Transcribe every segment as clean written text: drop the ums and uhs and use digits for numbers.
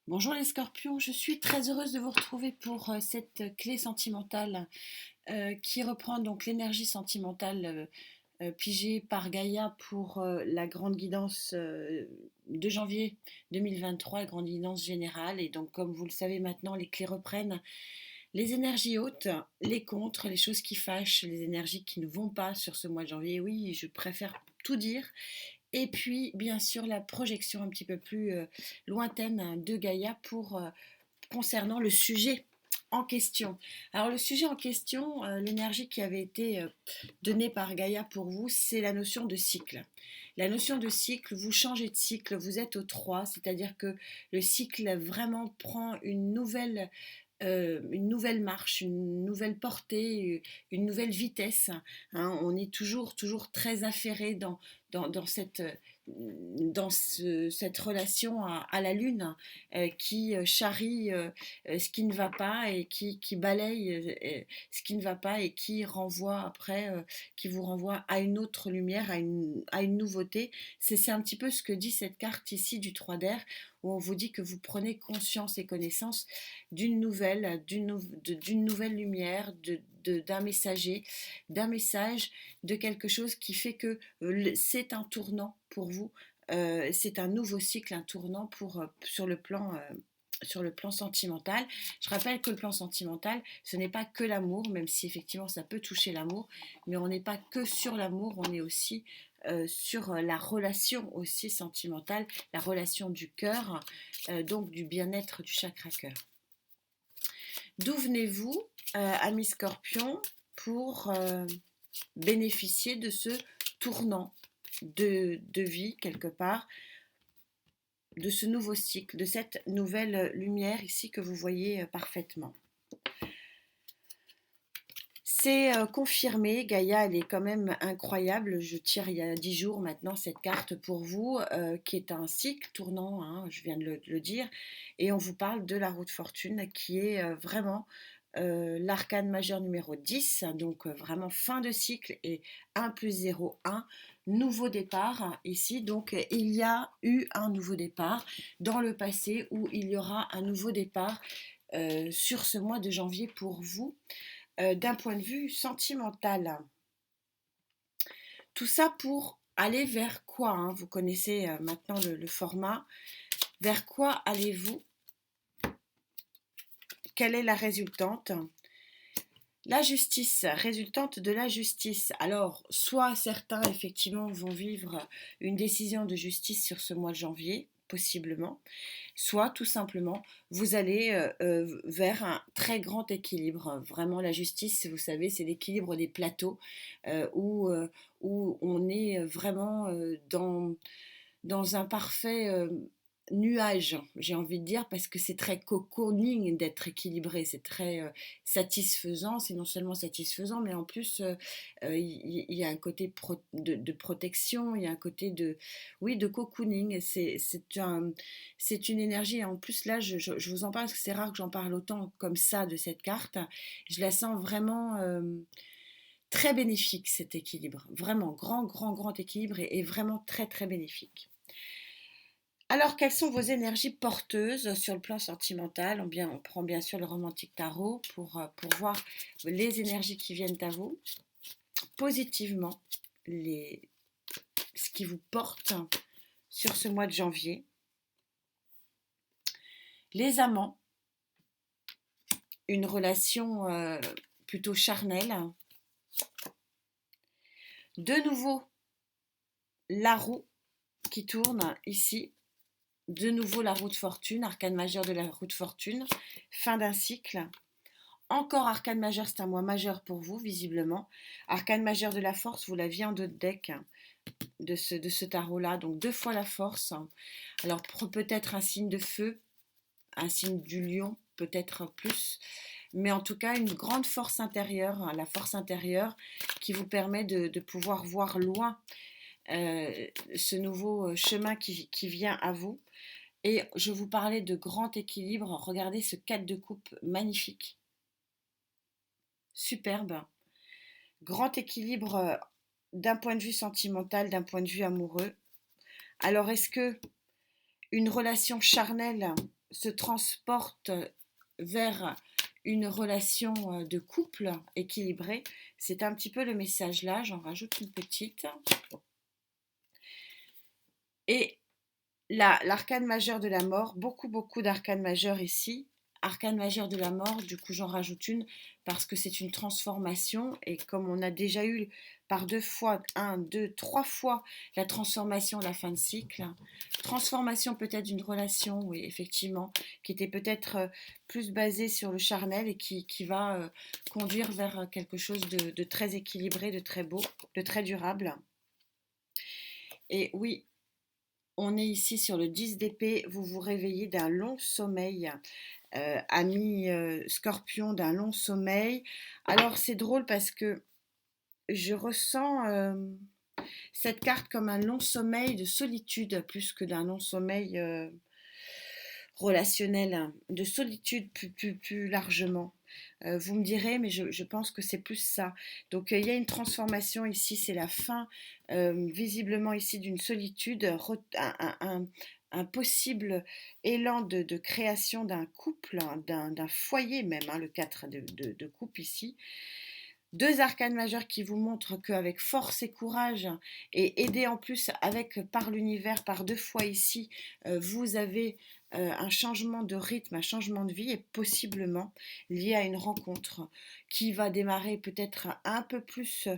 Bonjour les scorpions, je suis très heureuse de vous retrouver pour cette clé sentimentale qui reprend donc l'énergie sentimentale pigée par Gaïa pour la grande guidance de janvier 2023, la grande guidance générale. Et donc comme vous le savez maintenant, les clés reprennent les énergies hautes, les contres, les choses qui fâchent, les énergies qui ne vont pas sur ce mois de janvier. Oui, je préfère tout dire. Et puis, bien sûr, la projection un petit peu plus lointaine de Gaïa pour concernant le sujet en question. Alors, le sujet en question, l'énergie qui avait été donnée par Gaïa pour vous, c'est la notion de cycle. La notion de cycle, vous changez de cycle, vous êtes au 3, c'est-à-dire que le cycle vraiment prend une nouvelle marche, une nouvelle portée, une nouvelle vitesse. Hein. On est toujours très affairé dans cette relation à la Lune qui charrie ce qui ne va pas et qui balaye ce qui ne va pas et qui renvoie après, qui vous renvoie à une autre lumière, à une nouveauté. C'est un petit peu ce que dit cette carte ici du 3 d'air, où on vous dit que vous prenez conscience et connaissance d'une nouvelle lumière, d'un message, de quelque chose qui fait que c'est un tournant pour vous. C'est un nouveau cycle, un tournant sur le plan sentimental. Je rappelle que le plan sentimental, ce n'est pas que l'amour, même si effectivement ça peut toucher l'amour, mais on n'est pas que sur l'amour, on est aussi sur la relation aussi sentimentale, la relation du cœur, donc du bien-être du chakra cœur. D'où venez-vous, amis scorpions, pour bénéficier de ce tournant de vie quelque part, de ce nouveau cycle, de cette nouvelle lumière ici que vous voyez parfaitement. C'est confirmé, Gaïa, elle est quand même incroyable. Je tire il y a 10 jours maintenant cette carte pour vous, qui est un cycle tournant, hein, je viens de le dire, et on vous parle de la roue de fortune qui est vraiment l'arcane majeur numéro 10, donc vraiment fin de cycle et 1 plus 0, 1, nouveau départ ici. Donc il y a eu un nouveau départ dans le passé où il y aura un nouveau départ sur ce mois de janvier pour vous. D'un point de vue sentimental. Tout ça pour aller vers quoi, hein? Vous connaissez maintenant le format. Vers quoi allez-vous? Quelle est la résultante? La justice, résultante de la justice. Alors, soit certains, effectivement, vont vivre une décision de justice sur ce mois de janvier, possiblement, soit tout simplement, vous allez vers un très grand équilibre. Vraiment, la justice, vous savez, c'est l'équilibre des plateaux où on est vraiment dans un parfait nuage, j'ai envie de dire, parce que c'est très cocooning d'être équilibré, c'est très satisfaisant, c'est non seulement satisfaisant, mais en plus, il y a un côté de protection, il y a un côté oui, de cocooning, c'est une énergie, et en plus là, je vous en parle parce que c'est rare que j'en parle autant comme ça de cette carte, je la sens vraiment très bénéfique, cet équilibre, vraiment, grand équilibre, et vraiment très bénéfique. Alors, quelles sont vos énergies porteuses sur le plan sentimental? On prend bien sûr le romantique tarot pour voir les énergies qui viennent à vous. Positivement, ce qui vous porte sur ce mois de janvier. Les amants, une relation plutôt charnelle. De nouveau, la roue qui tourne ici. De nouveau la roue de fortune, arcane majeur de la roue de fortune, fin d'un cycle. Encore arcane majeur, c'est un mois majeur pour vous, visiblement. Arcane majeur de la force, vous l'aviez en 2 de deck de ce tarot-là, donc 2 fois la force. Alors peut-être un signe de feu, un signe du lion, peut-être plus, mais en tout cas une grande force intérieure, hein, la force intérieure qui vous permet de pouvoir voir loin ce nouveau chemin qui vient à vous. Et je vous parlais de grand équilibre. Regardez ce 4 de coupe magnifique. Superbe. Grand équilibre d'un point de vue sentimental, d'un point de vue amoureux. Alors, est-ce que une relation charnelle se transporte vers une relation de couple équilibrée. C'est un petit peu le message là, j'en rajoute une petite. Et l'arcane majeur de la mort, beaucoup d'arcanes majeurs ici. Arcane majeur de la mort, du coup j'en rajoute une parce que c'est une transformation et comme on a déjà eu par 2 fois, 3 fois la transformation à la fin de cycle, transformation peut-être d'une relation, oui effectivement, qui était peut-être plus basée sur le charnel et qui va conduire vers quelque chose de très équilibré, de très beau, de très durable. Et oui, on est ici sur le 10 d'épée, vous vous réveillez d'un long sommeil, ami scorpion, d'un long sommeil. Alors c'est drôle parce que je ressens cette carte comme un long sommeil de solitude plus que d'un long sommeil relationnel, de solitude plus largement. Vous me direz, mais je pense que c'est plus ça. Donc il y a une transformation ici, c'est la fin visiblement ici d'une solitude, un possible élan de création d'un couple, d'un foyer même, hein, le 4 de coupe ici. 2 arcanes majeures qui vous montrent qu'avec force et courage, et aidé en plus avec par l'univers, par 2 fois ici, vous avez un changement de rythme, un changement de vie, et possiblement lié à une rencontre qui va démarrer peut-être un peu plus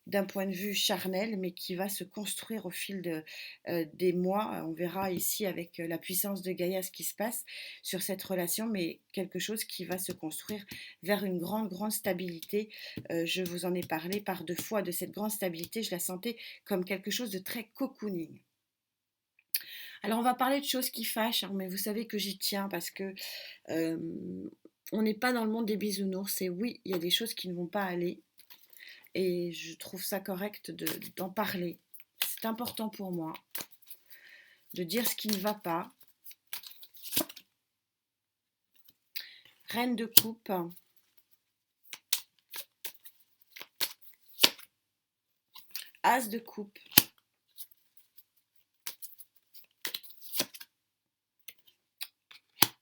d'un point de vue charnel, mais qui va se construire au fil des mois. On verra ici avec la puissance de Gaïa ce qui se passe sur cette relation, mais quelque chose qui va se construire vers une grande stabilité. Je vous en ai parlé par 2 fois de cette grande stabilité, je la sentais comme quelque chose de très cocooning. Alors on va parler de choses qui fâchent, hein, mais vous savez que j'y tiens parce que euh, on n'est pas dans le monde des bisounours, et oui, il y a des choses qui ne vont pas aller, et je trouve ça correct d'en parler. C'est important pour moi de dire ce qui ne va pas. Reine de coupe, as de coupe,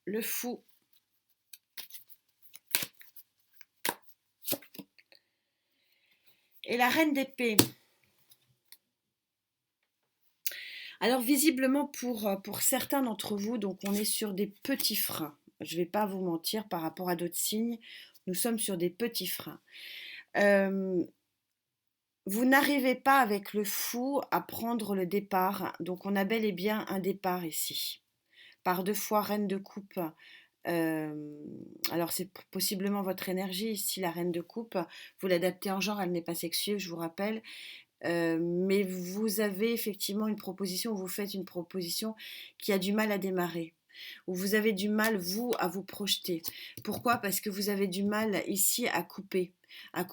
le fou, et la reine d'épée. Alors visiblement pour certains d'entre vous, donc on est sur des petits freins. Je ne vais pas vous mentir par rapport à d'autres signes, nous sommes sur des petits freins. Vous n'arrivez pas avec le fou à prendre le départ, donc on a bel et bien un départ ici. Par 2 fois reine de coupe. Alors c'est possiblement votre énergie ici, la reine de coupe. Vous l'adaptez en genre, elle n'est pas sexuée, je vous rappelle. Mais vous avez effectivement une proposition, vous faites une proposition qui a du mal à démarrer, où vous avez du mal, vous, à vous projeter. Pourquoi? Parce que vous avez du mal ici à couper, à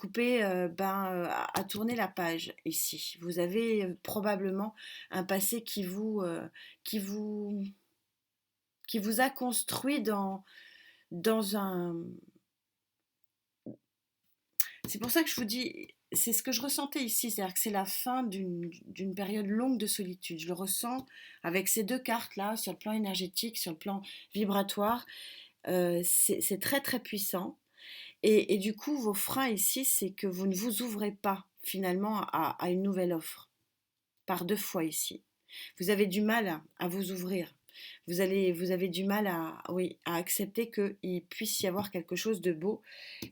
tourner la page ici. Vous avez probablement un passé qui vous, qui vous a construit dans un... C'est pour ça que je vous dis, c'est ce que je ressentais ici, c'est-à-dire que c'est la fin d'une période longue de solitude. Je le ressens avec ces 2 cartes-là, sur le plan énergétique, sur le plan vibratoire. C'est très puissant. Et du coup, vos freins ici, c'est que vous ne vous ouvrez pas finalement à une nouvelle offre. Par 2 fois ici. Vous avez du mal à vous ouvrir. Vous avez du mal oui, à accepter qu'il puisse y avoir quelque chose de beau,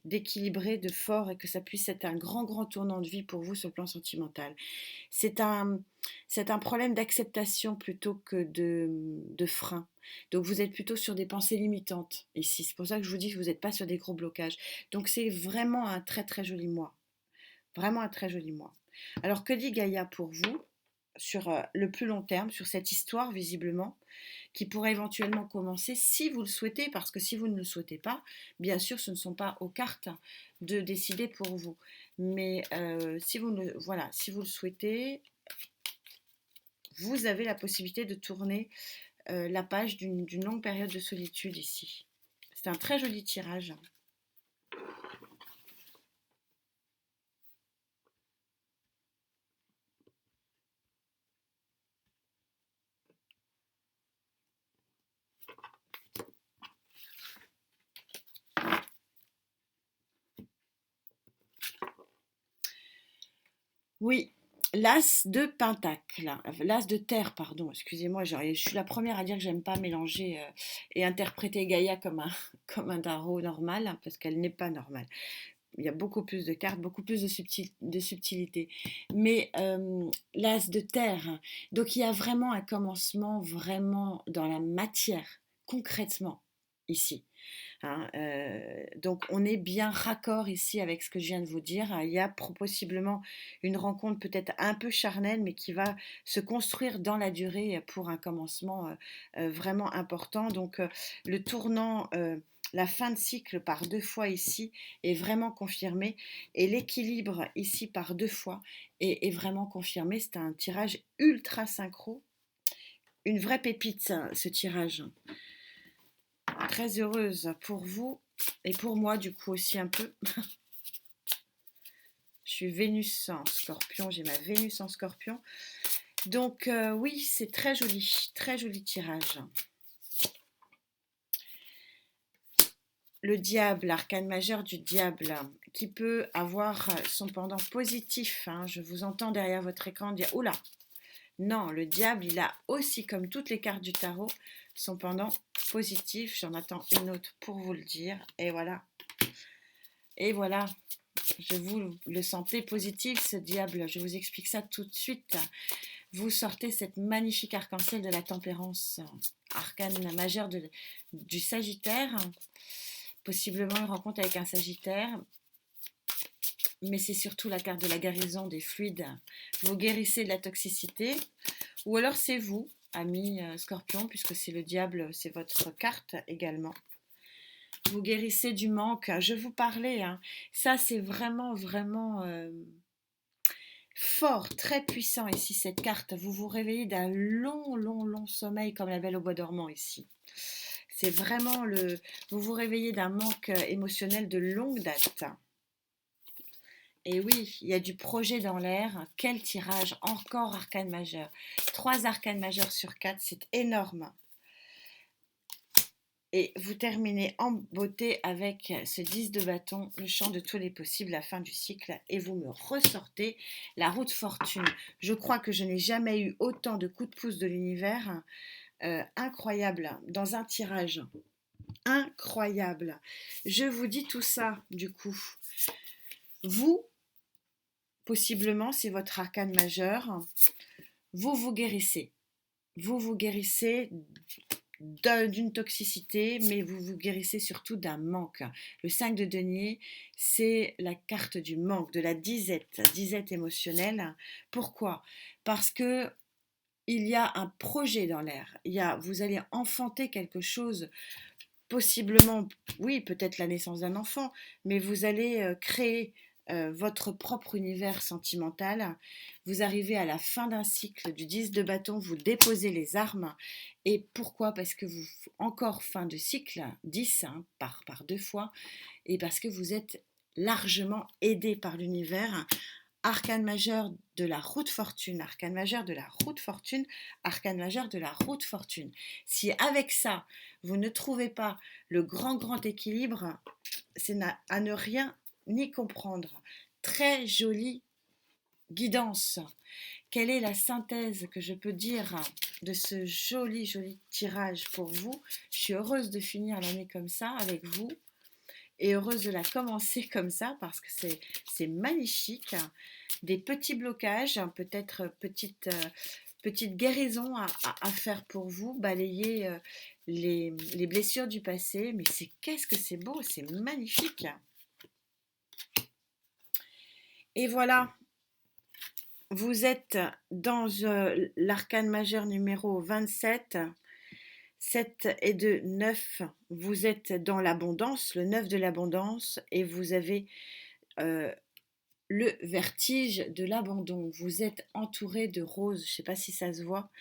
d'équilibré, de fort, et que ça puisse être un grand tournant de vie pour vous sur le plan sentimental. C'est un problème d'acceptation plutôt que de frein. Donc vous êtes plutôt sur des pensées limitantes ici. C'est pour ça que je vous dis que vous n'êtes pas sur des gros blocages. Donc c'est vraiment un très joli mois. Vraiment un très joli mois. Alors que dit Gaïa pour vous sur le plus long terme, sur cette histoire visiblement, qui pourrait éventuellement commencer si vous le souhaitez, parce que si vous ne le souhaitez pas, bien sûr, ce ne sont pas aux cartes de décider pour vous. Mais si vous le souhaitez, vous avez la possibilité de tourner la page d'une longue période de solitude ici. C'est un très joli tirage. Oui, l'as de pentacle, l'as de terre, pardon, excusez-moi, je suis la première à dire que j'aime pas mélanger et interpréter Gaïa comme un, comme un tarot normal, hein, parce qu'elle n'est pas normale. Il y a beaucoup plus de cartes, beaucoup plus de subtilité. Mais l'as de terre, donc il y a vraiment un commencement vraiment dans la matière, concrètement, ici. Hein, donc on est bien raccord ici avec ce que je viens de vous dire. Il y a possiblement une rencontre peut-être un peu charnelle, mais qui va se construire dans la durée pour un commencement vraiment important. Donc le tournant, la fin de cycle par deux fois ici est vraiment confirmé. Et l'équilibre ici par deux fois est vraiment confirmé. C'est un tirage ultra synchro. Une vraie pépite, ce tirage. Très heureuse pour vous et pour moi du coup aussi un peu. Je suis Vénus en Scorpion, j'ai ma Vénus en Scorpion. Donc oui, c'est très joli tirage. Le diable, l'arcane majeur du diable, qui peut avoir son pendant positif. Hein. Je vous entends derrière votre écran dire oula. Non, le diable, il a aussi, comme toutes les cartes du tarot, son pendant positif. J'en attends une autre pour vous le dire. Et voilà. Et voilà. Je vous le sentez positif, ce diable. Je vous explique ça tout de suite. Vous sortez cette magnifique arc-en-ciel de la tempérance, arcane majeur du Sagittaire. Possiblement une rencontre avec un Sagittaire. Mais c'est surtout la carte de la guérison des fluides. Vous guérissez de la toxicité. Ou alors c'est vous, ami Scorpion, puisque c'est le diable, c'est votre carte également. Vous guérissez du manque. Je vous parlais, hein. Ça c'est vraiment, vraiment fort, très puissant ici cette carte. Vous vous réveillez d'un long, long, long sommeil comme la Belle au bois dormant ici. C'est vraiment le... Vous vous réveillez d'un manque émotionnel de longue date. Et oui, il y a du projet dans l'air. Quel tirage! Encore arcane majeur. 3 arcanes majeurs sur 4, c'est énorme. Et vous terminez en beauté avec ce 10 de bâton, le champ de tous les possibles, la fin du cycle, et vous me ressortez la roue de fortune. Je crois que je n'ai jamais eu autant de coups de pouce de l'univers, incroyable, dans un tirage. Incroyable. Je vous dis tout ça, du coup. Vous, possiblement, c'est votre arcane majeur, vous vous guérissez. Vous vous guérissez d'une toxicité, mais vous vous guérissez surtout d'un manque. Le 5 de denier, c'est la carte du manque, de la disette émotionnelle. Pourquoi? Parce que il y a un projet dans l'air. Vous allez enfanter quelque chose, possiblement, oui, peut-être la naissance d'un enfant, mais vous allez créer votre propre univers sentimental. Vous arrivez à la fin d'un cycle du 10 de bâton, vous déposez les armes. Et pourquoi? Parce que vous, encore fin de cycle, 10 hein, par deux fois, et parce que vous êtes largement aidé par l'univers. Arcane majeur de la roue de fortune, arcane majeur de la roue de fortune, arcane majeur de la roue de fortune. Si avec ça, vous ne trouvez pas le grand équilibre, c'est à ne rien ni comprendre. Très jolie guidance. Quelle est la synthèse que je peux dire de ce joli tirage pour vous? Je suis heureuse de finir l'année comme ça avec vous et heureuse de la commencer comme ça parce que c'est magnifique. Des petits blocages, peut-être petite guérison à faire pour vous, balayer les blessures du passé. Mais qu'est-ce que c'est beau, c'est magnifique. Et voilà, vous êtes dans l'arcane majeur numéro 27. 7 et 2, 9. Vous êtes dans l'abondance, le 9 de l'abondance, et vous avez le vertige de l'abandon. Vous êtes entouré de roses, je ne sais pas si ça se voit.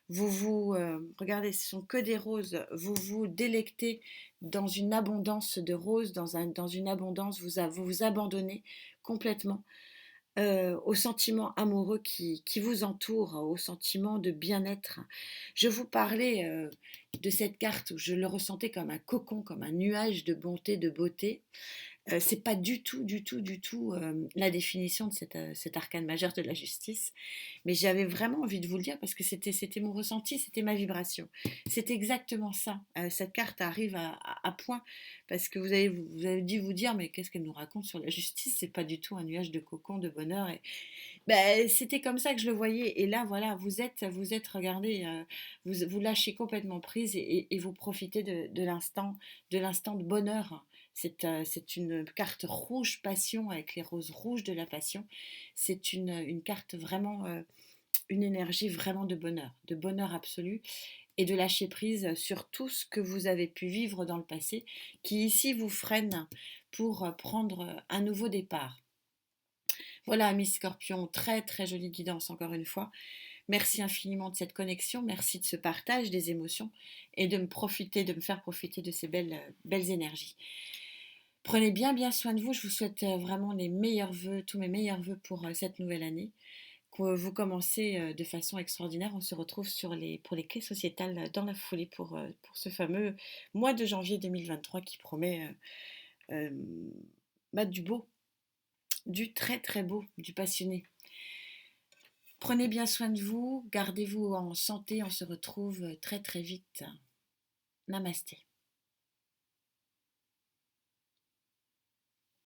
Regardez, ce sont que des roses. Vous vous délectez dans une abondance de roses, dans une abondance, vous vous abandonnez complètement au sentiment amoureux qui vous entoure, au sentiment de bien-être. Je vous parlais de cette carte où je le ressentais comme un cocon, comme un nuage de bonté, de beauté. C'est pas du tout, du tout, du tout, la définition de cet arcane majeur de la justice, mais j'avais vraiment envie de vous le dire parce que c'était mon ressenti, c'était ma vibration. C'est exactement ça. Cette carte arrive à point parce que vous avez dû vous dire: «Mais qu'est-ce qu'elle nous raconte sur la justice? C'est pas du tout un nuage de cocon, de bonheur» et c'était comme ça que je le voyais et là, voilà, vous êtes regardez, vous lâchez complètement prise et vous profitez de l'instant de bonheur. C'est une carte rouge passion avec les roses rouges de la passion. C'est une carte vraiment, une énergie vraiment de bonheur absolu et de lâcher prise sur tout ce que vous avez pu vivre dans le passé, qui ici vous freine pour prendre un nouveau départ. Voilà, Miss Scorpion, très très jolie guidance encore une fois. Merci infiniment de cette connexion, merci de ce partage des émotions et de me faire profiter de ces belles énergies. Prenez bien bien soin de vous, je vous souhaite vraiment les meilleurs vœux, tous mes meilleurs vœux pour cette nouvelle année. Que vous commencez de façon extraordinaire. On se retrouve pour les clés sociétales dans la foulée pour ce fameux mois de janvier 2023 qui promet euh, du beau, du très très beau, du passionné. Prenez bien soin de vous, gardez-vous en santé, on se retrouve très très vite. Namasté.